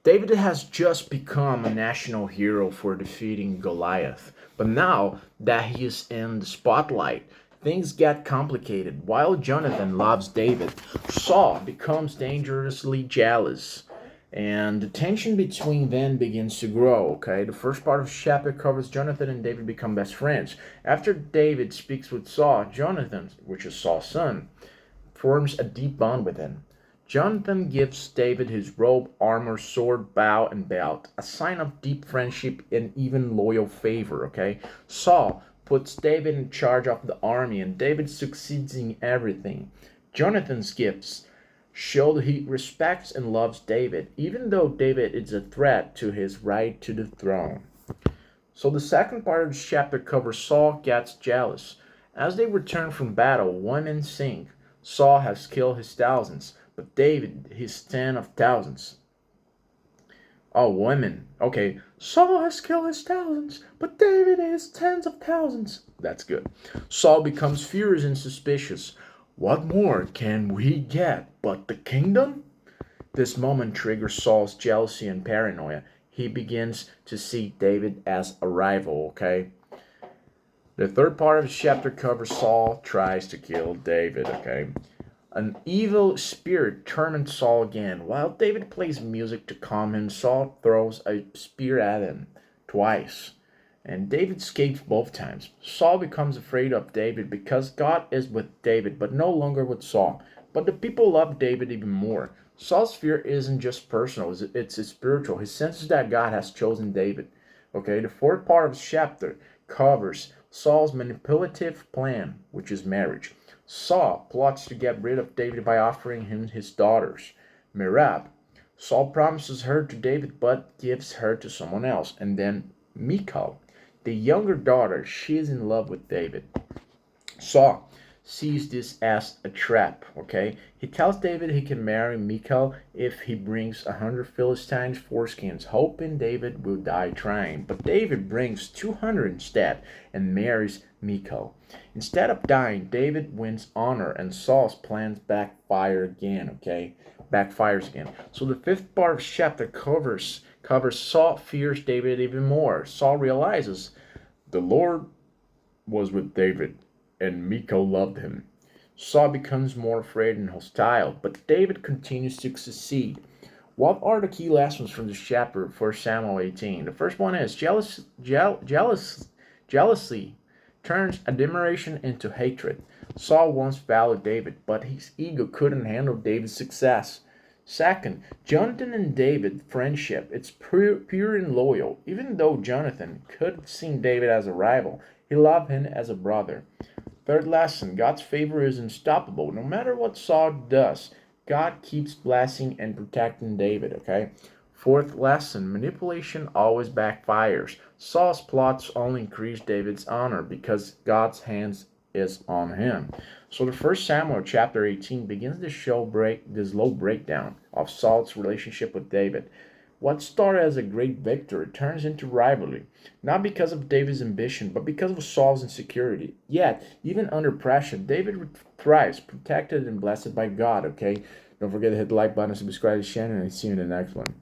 David has just become a national hero for defeating Goliath. But now that he is in the spotlight, things get complicated. While Jonathan loves David, Saul becomes dangerously jealous. And the tension between them begins to grow, okay? The first part of the chapter covers Jonathan and David become best friends. After David speaks with Saul, Jonathan, which is Saul's son, forms a deep bond with him. Jonathan gives David his robe, armor, sword, bow, and belt, a sign of deep friendship and even loyal favor, okay? Saul puts David in charge of the army, and David succeeds in everything. Jonathan's gifts show that he respects and loves David, even though David is a threat to his right to the throne. So the second part of this chapter covers Saul gets jealous. As they return from battle, women sing. Saul has killed his thousands, but David his 10 of thousands. Oh, women. Okay. Saul has killed his thousands, but David his tens of thousands. That's good. Saul becomes furious and suspicious. What more can we get but the kingdom? This moment triggers Saul's jealousy and paranoia. He begins to see David as a rival, okay? The third part of the chapter covers Saul tries to kill David, okay? An evil spirit torments Saul again. While David plays music to calm him, Saul throws a spear at him twice. And David escapes both times. Saul becomes afraid of David because God is with David, but no longer with Saul. But the people love David even more. Saul's fear isn't just personal, it's spiritual. He senses that God has chosen David. Okay, the fourth part of the chapter covers Saul's manipulative plan, which is marriage. Saul plots to get rid of David by offering him his daughters. Merab. Saul promises her to David but gives her to someone else. And then Michal, the younger daughter, she is in love with David. Saul sees this as a trap, okay? He tells David he can marry Michal if he brings 100 Philistines foreskins, hoping David will die trying. But David brings 200 instead and marries Michal. Instead of dying, David wins honor and Saul's plans backfires again. So the fifth part of the chapter covers Saul fears David even more. Saul realizes the Lord was with David and Michal loved him. Saul becomes more afraid and hostile, but David continues to succeed. What are the key lessons from this chapter for Samuel 18? The first one is jealousy turns admiration into hatred. Saul once valued David, but his ego couldn't handle David's success. Second, Jonathan and David friendship. It's pure and loyal. Even though Jonathan could have seen David as a rival, he loved him as a brother. Third lesson, God's favor is unstoppable. No matter what Saul does, God keeps blessing and protecting David, okay? Fourth lesson, manipulation always backfires. Saul's plots only increase David's honor because God's hands is on him. So the first Samuel chapter 18 begins the slow breakdown of Saul's relationship with David. What started as a great victory turns into rivalry, not because of David's ambition, but because of Saul's insecurity. Yet, even under pressure, David thrives, protected and blessed by God, okay? Don't forget to hit the like button and subscribe to the channel, and I'll see you in the next one.